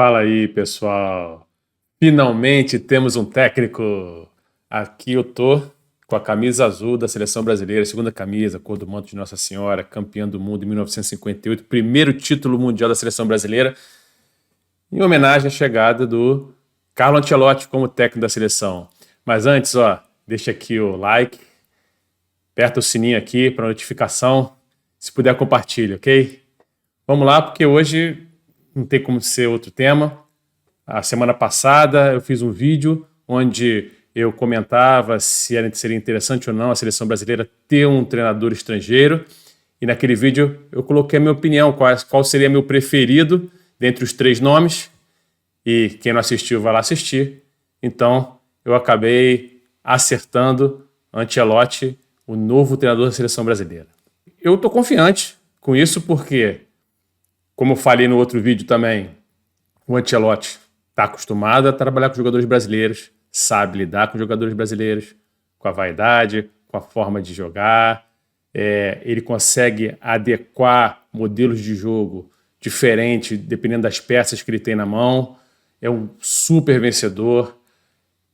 Fala aí, pessoal. Finalmente temos um técnico. Aqui eu tô com a camisa azul da seleção brasileira, segunda camisa, cor do manto de Nossa Senhora, campeã do mundo em 1958, primeiro título mundial da seleção brasileira, em homenagem à chegada do Carlo Ancelotti como técnico da seleção. Mas antes, deixa aqui o like, aperta o sininho aqui para notificação, se puder compartilha, ok? Vamos lá, porque hoje não tem como ser outro tema. A semana passada eu fiz um vídeo onde eu comentava se seria interessante ou não a seleção brasileira ter um treinador estrangeiro. E naquele vídeo eu coloquei a minha opinião, qual seria meu preferido dentre os 3 nomes. E quem não assistiu vai lá assistir. Então eu acabei acertando Ancelotti, o novo treinador da seleção brasileira. Eu estou confiante com isso porque, como eu falei no outro vídeo também, o Ancelotti está acostumado a trabalhar com jogadores brasileiros, sabe lidar com jogadores brasileiros, com a vaidade, com a forma de jogar. Ele consegue adequar modelos de jogo diferentes, dependendo das peças que ele tem na mão. É um super vencedor.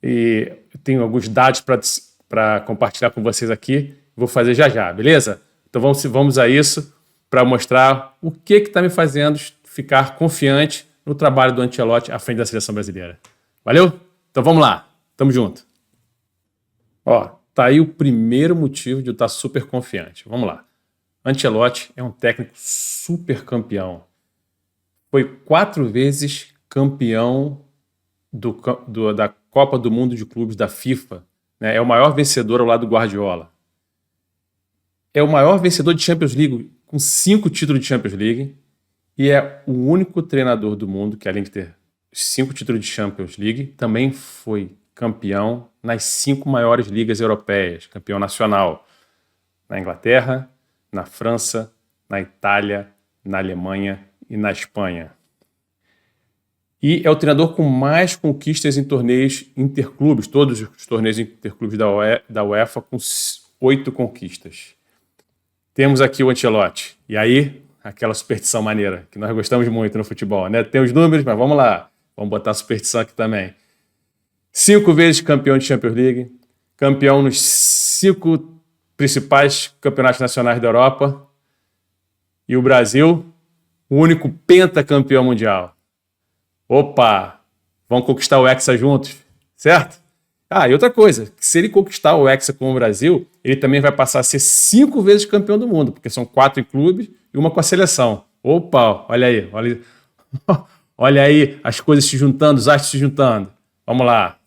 E tenho alguns dados para compartilhar com vocês aqui. Vou fazer já, beleza? Então vamos a isso para mostrar o que está me fazendo ficar confiante no trabalho do Ancelotti à frente da seleção brasileira. Valeu? Então vamos lá. Tamo junto. Tá aí o primeiro motivo de eu estar super confiante. Vamos lá. Ancelotti é um técnico super campeão. Foi 4 vezes campeão da Copa do Mundo de Clubes da FIFA. Né? É o maior vencedor ao lado do Guardiola. É o maior vencedor de Champions League, com 5 títulos de Champions League. E é o único treinador do mundo que, além de ter 5 títulos de Champions League, também foi campeão nas 5 maiores ligas europeias, campeão nacional, na Inglaterra, na França, na Itália, na Alemanha e na Espanha. E é o treinador com mais conquistas em torneios interclubes, todos os torneios interclubes da UEFA, com 8 conquistas. Temos aqui o Ancelotti. E aí, aquela superstição maneira, que nós gostamos muito no futebol, né? Tem os números, mas vamos lá. Vamos botar a superstição aqui também. 5 vezes campeão de Champions League, campeão nos 5 principais campeonatos nacionais da Europa. E o Brasil, o único pentacampeão mundial. Opa! Vamos conquistar o Hexa juntos, certo? E outra coisa, se ele conquistar o Hexa com o Brasil, ele também vai passar a ser 5 vezes campeão do mundo, porque são 4 em clubes e 1 com a seleção. Opa, olha aí. Olha aí as coisas se juntando, os astros se juntando. Vamos lá.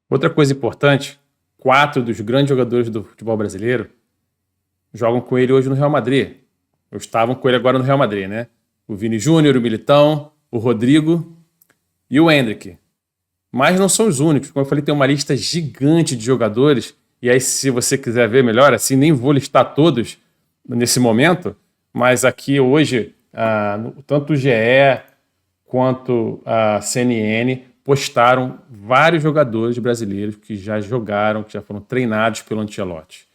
Outra coisa importante, 4 dos grandes jogadores do futebol brasileiro jogam com ele hoje no Real Madrid. Ou estavam com ele agora no Real Madrid, né? O Vini Júnior, o Militão, o Rodrigo e o Endrick. Mas não são os únicos. Como eu falei, tem uma lista gigante de jogadores. E aí, se você quiser ver melhor, assim, nem vou listar todos nesse momento. Mas aqui hoje, tanto o GE quanto a CNN postaram vários jogadores brasileiros que já jogaram, que já foram treinados pelo Ancelotti.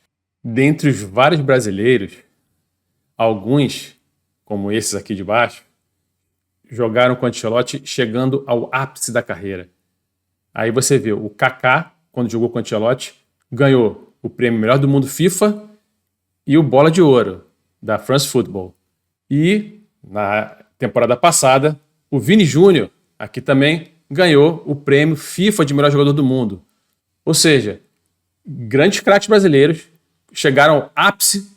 Dentre os vários brasileiros, alguns, como esses aqui de baixo, jogaram com o Ancelotti chegando ao ápice da carreira. Aí você vê o Kaká, quando jogou com o Ancelotti, ganhou o prêmio Melhor do Mundo FIFA e o Bola de Ouro da France Football. E na temporada passada, o Vini Júnior, aqui também, ganhou o prêmio FIFA de Melhor Jogador do Mundo. Ou seja, grandes craques brasileiros chegaram ao ápice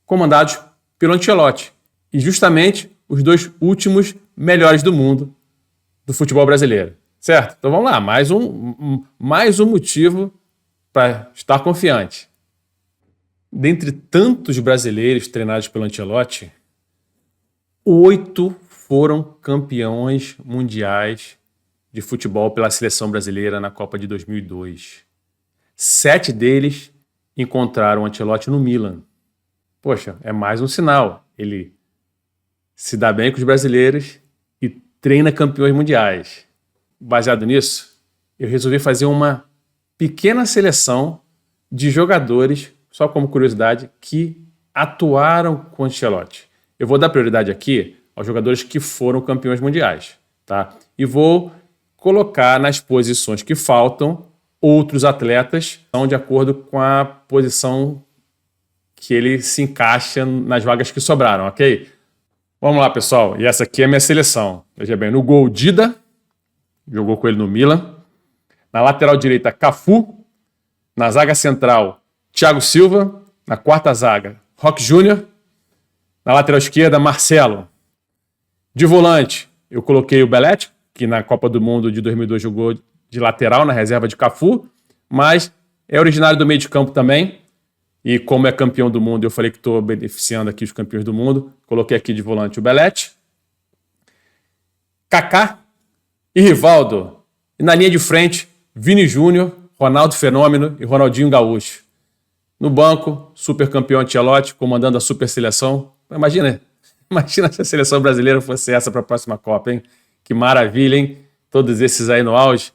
comandados pelo Ancelotti. E justamente os 2 últimos melhores do mundo do futebol brasileiro. Certo? Então vamos lá, mais um motivo para estar confiante. Dentre tantos brasileiros treinados pelo Ancelotti, 8 foram campeões mundiais de futebol pela seleção brasileira na Copa de 2002. 7 deles encontraram o Ancelotti no Milan. Poxa, é mais um sinal. Ele se dá bem com os brasileiros e treina campeões mundiais. Baseado nisso, eu resolvi fazer uma pequena seleção de jogadores, só como curiosidade, que atuaram com o Ancelotti. Eu vou dar prioridade aqui aos jogadores que foram campeões mundiais. tá? E vou colocar nas posições que faltam outros atletas de acordo com a posição que ele se encaixa nas vagas que sobraram, ok? Vamos lá, pessoal. E essa aqui é a minha seleção. Veja bem, no gol, Dida, jogou com ele no Milan. Na lateral direita, Cafu. Na zaga central, Thiago Silva. Na quarta zaga, Roque Júnior. Na lateral esquerda, Marcelo. De volante, eu coloquei o Belletti, que na Copa do Mundo de 2002 jogou de lateral, na reserva de Cafu, mas é originário do meio de campo também. E como é campeão do mundo, eu falei que estou beneficiando aqui os campeões do mundo. Coloquei aqui de volante o Belletti. Kaká e Rivaldo. E na linha de frente, Vini Júnior, Ronaldo Fenômeno e Ronaldinho Gaúcho. No banco, super campeão Ancelotti, comandando a super seleção. Imagina se a seleção brasileira fosse essa para a próxima Copa, hein? Que maravilha, hein? Todos esses aí no auge.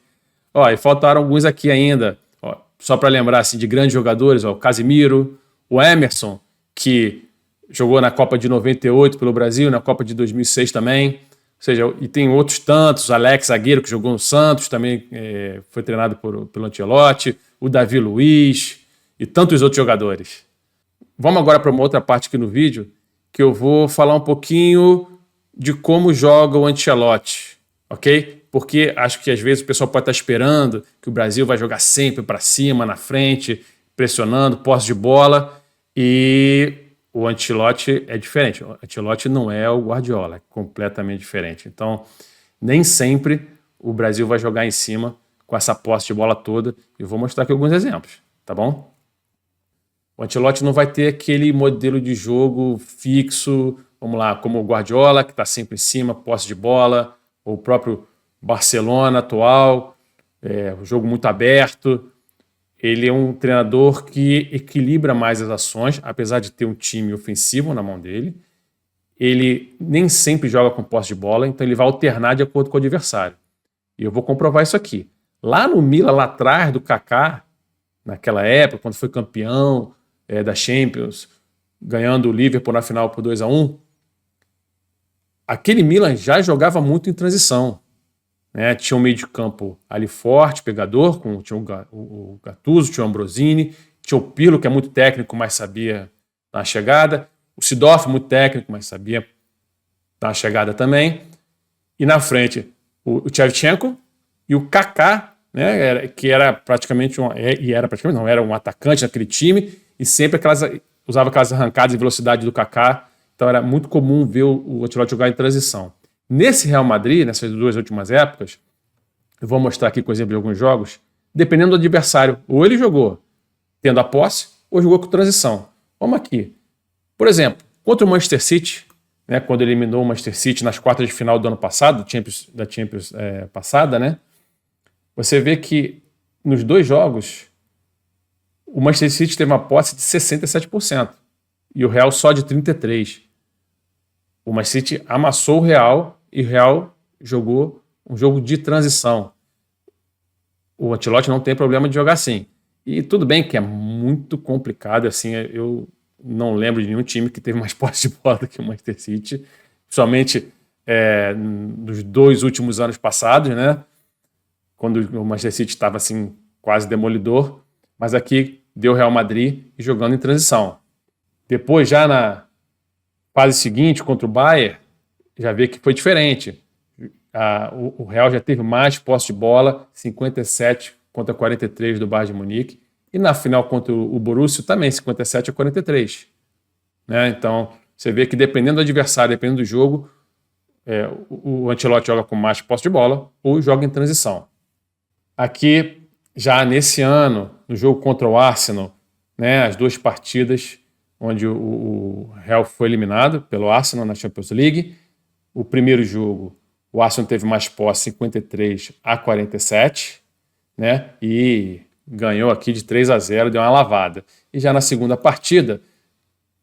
Ó, e faltaram alguns aqui ainda. Ó, só para lembrar assim, de grandes jogadores, ó, o Casimiro, o Emerson, que jogou na Copa de 98 pelo Brasil, na Copa de 2006 também. Ou seja, e tem outros tantos, Alex Zagueiro, que jogou no Santos, também foi treinado pelo Ancelotti, o Davi Luiz e tantos outros jogadores. Vamos agora para uma outra parte aqui no vídeo, que eu vou falar um pouquinho de como joga o Ancelotti, ok? Porque acho que às vezes o pessoal pode estar esperando que o Brasil vai jogar sempre para cima, na frente, pressionando, posse de bola, e o Ancelotti é diferente. O Ancelotti não é o Guardiola, é completamente diferente. Então, nem sempre o Brasil vai jogar em cima com essa posse de bola toda. Eu vou mostrar aqui alguns exemplos, tá bom? O Ancelotti não vai ter aquele modelo de jogo fixo, vamos lá, como o Guardiola, que está sempre em cima, posse de bola, ou o próprio Barcelona atual, o jogo muito aberto. Ele é um treinador que equilibra mais as ações, apesar de ter um time ofensivo na mão dele. Ele nem sempre joga com posse de bola, então ele vai alternar de acordo com o adversário. E eu vou comprovar isso aqui. Lá no Milan, lá atrás do Kaká, naquela época, quando foi campeão da Champions, ganhando o Liverpool na final por 2-1, aquele Milan já jogava muito em transição. Né? Tinha um meio de campo ali forte, pegador, tinha o Gattuso, tinha o Ambrosini, tinha o Pirlo, que é muito técnico, mas sabia na chegada, o Seedorf, muito técnico, mas sabia na chegada também, e na frente o Shevchenko e o Kaká, né? Que era praticamente era um atacante naquele time, e sempre usava aquelas arrancadas de velocidade do Kaká, então era muito comum ver o Ancelotti jogar em transição. Nesse Real Madrid, nessas duas últimas épocas, eu vou mostrar aqui com exemplo de alguns jogos, dependendo do adversário, ou ele jogou tendo a posse, ou jogou com transição. Vamos aqui. Por exemplo, contra o Manchester City, né, quando ele eliminou o Manchester City nas quartas de final do ano passado, da Champions passada, né, você vê que nos dois jogos, o Manchester City teve uma posse de 67% e o Real só de 33%. O Manchester City amassou o Real e o Real jogou um jogo de transição. O Ancelotti não tem problema de jogar assim. E tudo bem que é muito complicado, assim, eu não lembro de nenhum time que teve mais posse de bola do que o Manchester City, principalmente nos dois últimos anos passados, né? Quando o Manchester City estava assim, quase demolidor, mas aqui deu o Real Madrid jogando em transição. Depois, já na fase seguinte, contra o Bayern, já vê que foi diferente. O Real já teve mais posse de bola, 57 contra 43 do Bayern de Munique, e na final contra o Borussia também, 57-43. Né? Então, você vê que dependendo do adversário, dependendo do jogo, o Ancelotti joga com mais posse de bola ou joga em transição. Aqui, já nesse ano, no jogo contra o Arsenal, né, as duas partidas onde o Real foi eliminado pelo Arsenal na Champions League. O primeiro jogo, o Arsenal teve mais posse, 53-47, né, e ganhou aqui de 3-0, deu uma lavada. E já na segunda partida,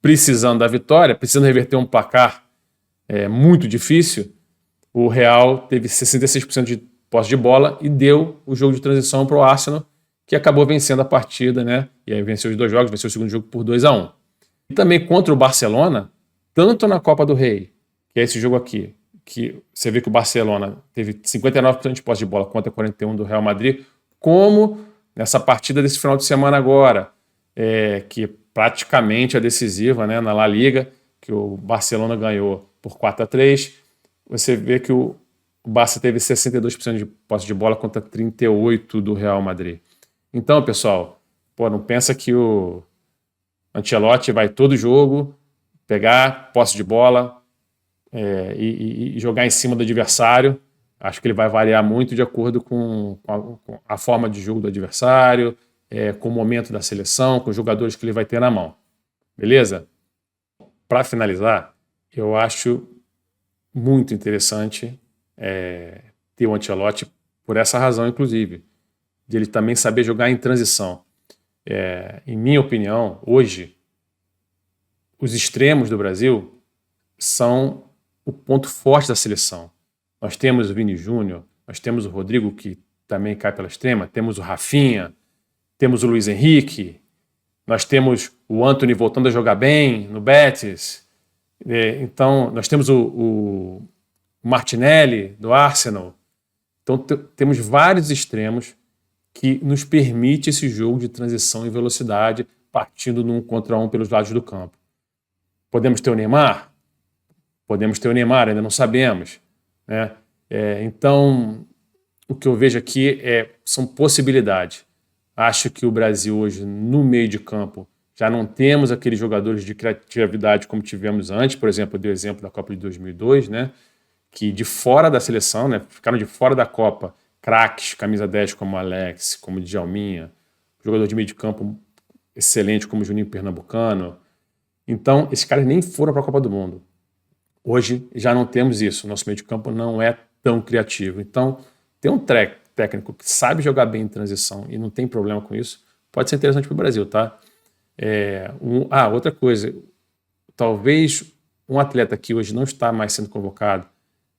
precisando da vitória, precisando reverter um placar muito difícil, o Real teve 66% de posse de bola e deu o jogo de transição para o Arsenal, que acabou vencendo a partida, né? E aí venceu os dois jogos, venceu o segundo jogo por 2-1. E também contra o Barcelona, tanto na Copa do Rei, que é esse jogo aqui, que você vê que o Barcelona teve 59% de posse de bola contra 41% do Real Madrid, como nessa partida desse final de semana agora, que praticamente é decisiva, né, na La Liga, que o Barcelona ganhou por 4-3, você vê que o Barça teve 62% de posse de bola contra 38% do Real Madrid. Então, pessoal, não pensa que o Ancelotti vai todo jogo pegar posse de bola e jogar em cima do adversário. Acho que ele vai variar muito de acordo com a forma de jogo do adversário, com o momento da seleção, com os jogadores que ele vai ter na mão. Beleza? Para finalizar, eu acho muito interessante ter o Ancelotti por essa razão, inclusive, de ele também saber jogar em transição. Em minha opinião, hoje, os extremos do Brasil são o ponto forte da seleção. Nós temos o Vini Júnior, nós temos o Rodrigo, que também cai pela extrema, temos o Rafinha, temos o Luiz Henrique, nós temos o Antony voltando a jogar bem no Betis, então nós temos o Martinelli do Arsenal. Então temos vários extremos que nos permite esse jogo de transição e velocidade partindo num contra um pelos lados do campo. Podemos ter o Neymar? Podemos ter o Neymar, ainda não sabemos, né? Então, o que eu vejo aqui são possibilidades. Acho que o Brasil hoje, no meio de campo, já não temos aqueles jogadores de criatividade como tivemos antes. Por exemplo, eu dei o exemplo da Copa de 2002, né? Que de fora da seleção, né? Ficaram de fora da Copa craques, camisa 10 como Alex, como Djalminha, jogador de meio de campo excelente como Juninho Pernambucano. Então, esses caras nem foram para a Copa do Mundo. Hoje já não temos isso. Nosso meio de campo não é tão criativo. Então, ter um técnico que sabe jogar bem em transição e não tem problema com isso, pode ser interessante para o Brasil, tá? Outra coisa. Talvez um atleta que hoje não está mais sendo convocado,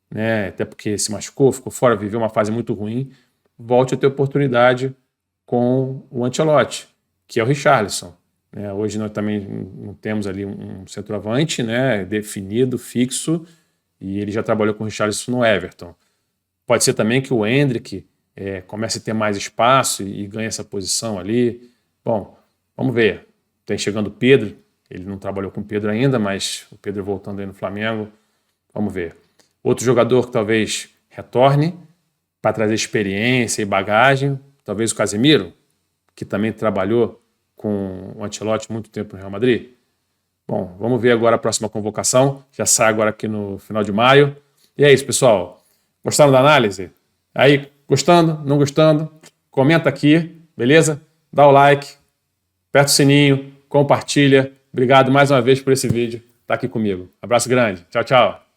né, até porque se machucou, ficou fora, viveu uma fase muito ruim, volte a ter oportunidade com o Ancelotti, que é o Richarlison. Hoje nós também não temos ali um centroavante, né, definido, fixo, e ele já trabalhou com o Richarlison no Everton. Pode ser também que o Endrick comece a ter mais espaço e ganhe essa posição ali. Bom, vamos ver. Tem chegando o Pedro, ele não trabalhou com o Pedro ainda, mas o Pedro voltando aí no Flamengo, vamos ver. Outro jogador que talvez retorne para trazer experiência e bagagem, talvez o Casemiro, que também trabalhou com o Ancelotti muito tempo no Real Madrid. Bom, vamos ver agora a próxima convocação, já sai agora aqui no final de maio. E é isso, pessoal. Gostaram da análise? Aí, gostando, não gostando? Comenta aqui, beleza? Dá o like, aperta o sininho, compartilha. Obrigado mais uma vez por esse vídeo, tá aqui comigo. Abraço grande. Tchau, tchau.